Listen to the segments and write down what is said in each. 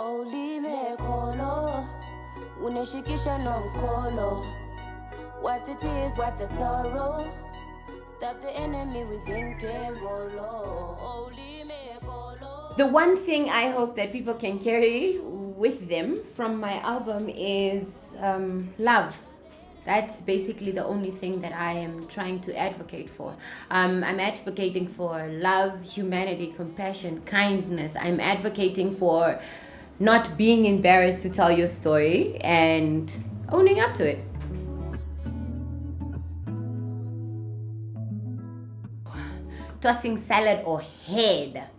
Holy mekolo, uneshikisha no mkolo. Wipe the tears, wipe the sorrow. Stop the enemy within Kengolo. Holy mekolo. The one thing I hope that people can carry with them from my album is love. That's basically the only thing that I am trying to advocate for. I'm advocating for love, humanity, compassion, kindness. I'm advocating for not being embarrassed to tell your story and owning up to it. Tossing salad or head.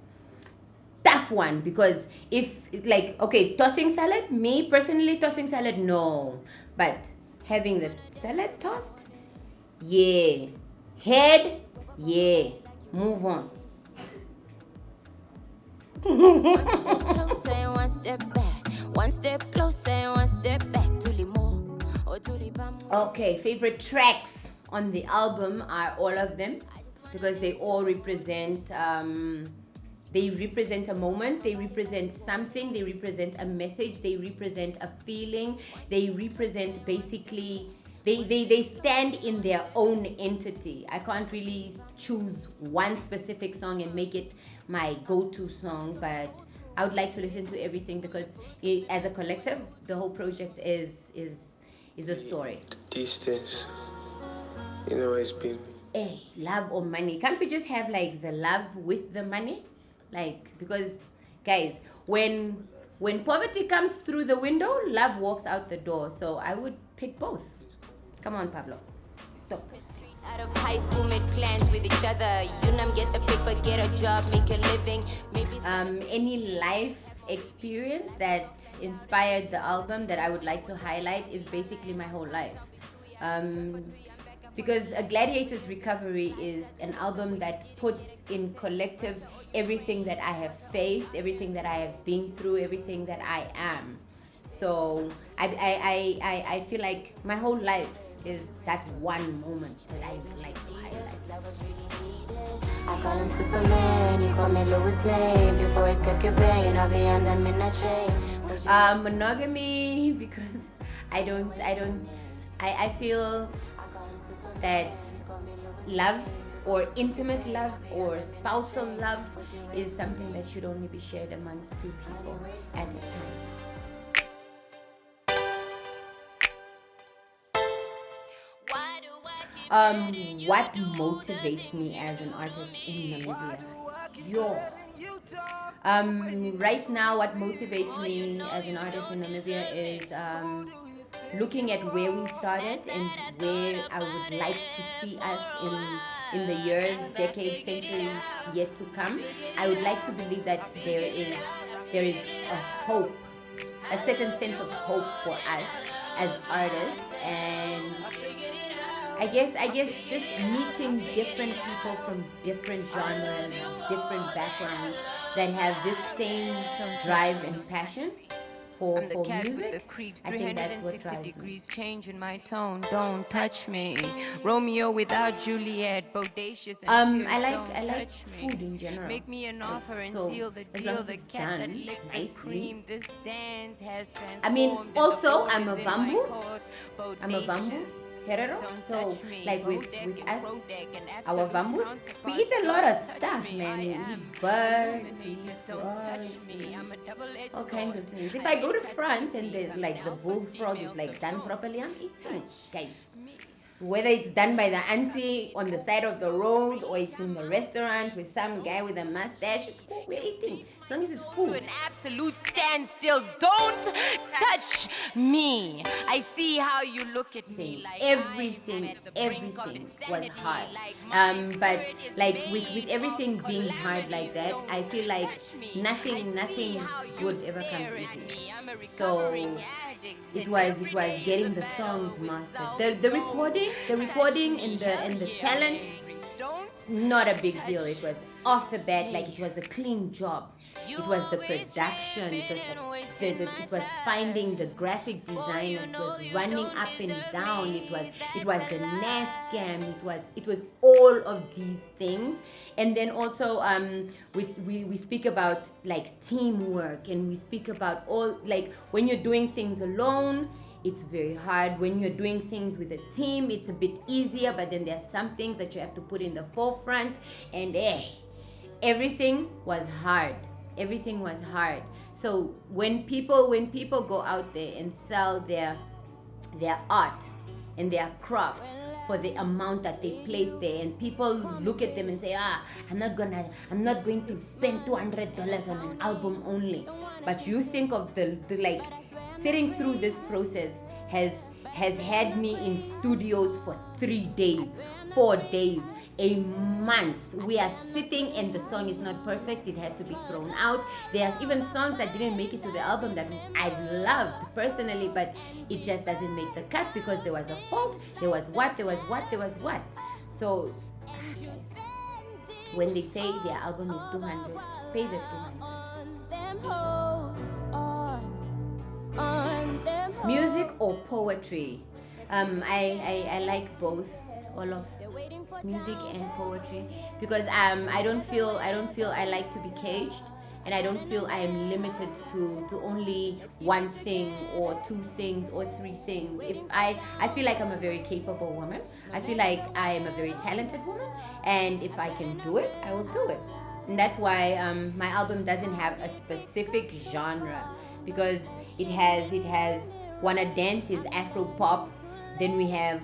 Tough one, because if like, okay, tossing salad, me personally tossing salad, no. But having the salad tossed, yeah. Head, yeah. Move on. One step closer and one step back. One step closer and one step back. Okay, favorite tracks on the album are all of them, because they all represent a moment, they represent something, they represent a message, they represent a feeling, they represent basically, they stand in their own entity. I can't really choose one specific song and make it my go-to song, but I would like to listen to everything, because as a collective, the whole project is a story. These days, it's been... Hey, love or money? Can't we just have like the love with the money? Like, because guys, when poverty comes through the window, love walks out the door. So I would pick both. Come on, Pablo. Stop. Out of high school, made plans with each other. You get the paper, get a job, make a living. Maybe any life experience that inspired the album that I would like to highlight is basically my whole life. Because a Gladiators Recovery is an album that puts in collective everything that I have faced, everything that I have been through, everything that I am. So I feel like my whole life is that one moment that I like to highlight. I call him Superman, you call me Lois Lane. Before it's cook your brain, I'll be on them in a train. Monogamy, because I feel that love or intimate love or spousal love is something that should only be shared amongst two people at a time. What motivates me as an artist in Namibia? Right now, what motivates me as an artist in Namibia is looking at where we started and where I would like to see us in the years, decades, centuries yet to come. I would like to believe that there is a hope, a certain sense of hope for us as artists, and I guess just meeting different people from different genres, different backgrounds that have this same drive and passion for I'm the cat music. with the creeps, I think that's what 360 drives me. degrees change in my tone. Don't touch me. Romeo without Juliet, bodacious and fierce. I Don't like touch me. food in general. Make me an offer and So, seal the as deal. long as The it's cat that done licked nicely. the cream. This dance has transformed. I mean, and the also, boat I'm a is in my Vambu. court. I'm a Vambu Bodacious. Herero, Don't so touch me. like with Bodak us, and Rodak and our absolute Vambus, we counterparts. eat a lot of Don't touch stuff, me. man. I We am eat birds, we illuminated. eat Don't frogs, touch we me. eat I'm a double-edged all kinds of sword. things. If I go to France and there's like the bullfrog is like done properly, I'm eating, guys. Whether it's done by the auntie on the side of the road or it's in the restaurant with some guy with a mustache, it's cool, we're eating. As long as it's To food. an absolute standstill. Don't touch me. I see how you look at me like Everything was hard. But like with everything being hard like that, I feel like nothing would ever come easy. So it was getting the songs mastered. The recording and the talent not a big deal. It was off the bat, like it was a clean job. It was the production, it was finding the graphic design, it was running up and down, it was the NASCAM, it was all of these things. And then also we speak about like teamwork, and we speak about all, like when you're doing things alone, it's very hard. When you're doing things with a team, it's a bit easier, but then there are some things that you have to put in the forefront, and everything was hard. Everything was hard. So when people go out there and sell their art and their craft for the amount that they place there, and people look at them and say, I'm not going to spend $200 on an album only. But you think of the like, sitting through this process has had me in studios for 3 days, 4 days, a month. We are sitting and the song is not perfect. It has to be thrown out. There are even songs that didn't make it to the album that I loved personally, but it just doesn't make the cut because there was a fault. There was what. So when they say their album is 200, pay the 200. Music or poetry? I like both, all of music and poetry, because I don't feel I like to be caged, and I don't feel I am limited to only one thing or two things or three things. If I feel like I'm a very capable woman. I feel like I am a very talented woman, and if I can do it, I will do it. And that's why my album doesn't have a specific genre, because it has Wanna Dance is Afro pop, then we have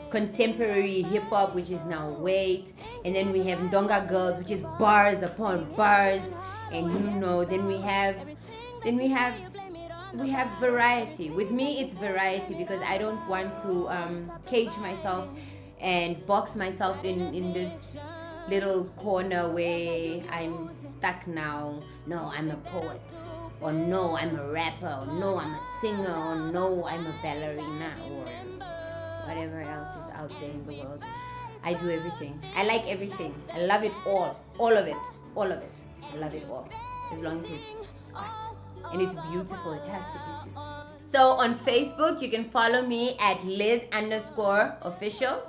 contemporary hip hop, which is now Wait, and then we have Ndonga Girls, which is bars upon bars, and then we have variety. With me, it's variety, because I don't want to cage myself and box myself in this little corner where I'm stuck now. No, I'm a poet, or no, I'm a rapper, or no, I'm a singer, or no, I'm a ballerina, or whatever else is out there in the world. I do everything. I like everything. I love it all of it. I love it all, as long as it's art and it's beautiful. It has to be beautiful. So on Facebook, you can follow me at Liz_official,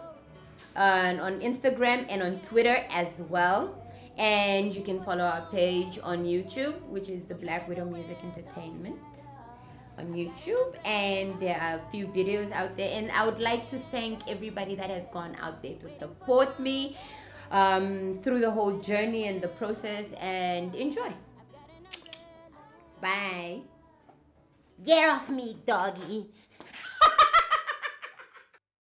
and on Instagram and on Twitter as well. And you can follow our page on YouTube, which is the Blackwidow Music Entertainment on YouTube, and there are a few videos out there. And I would like to thank everybody that has gone out there to support me through the whole journey and the process, and enjoy. Bye. Get off me, doggy.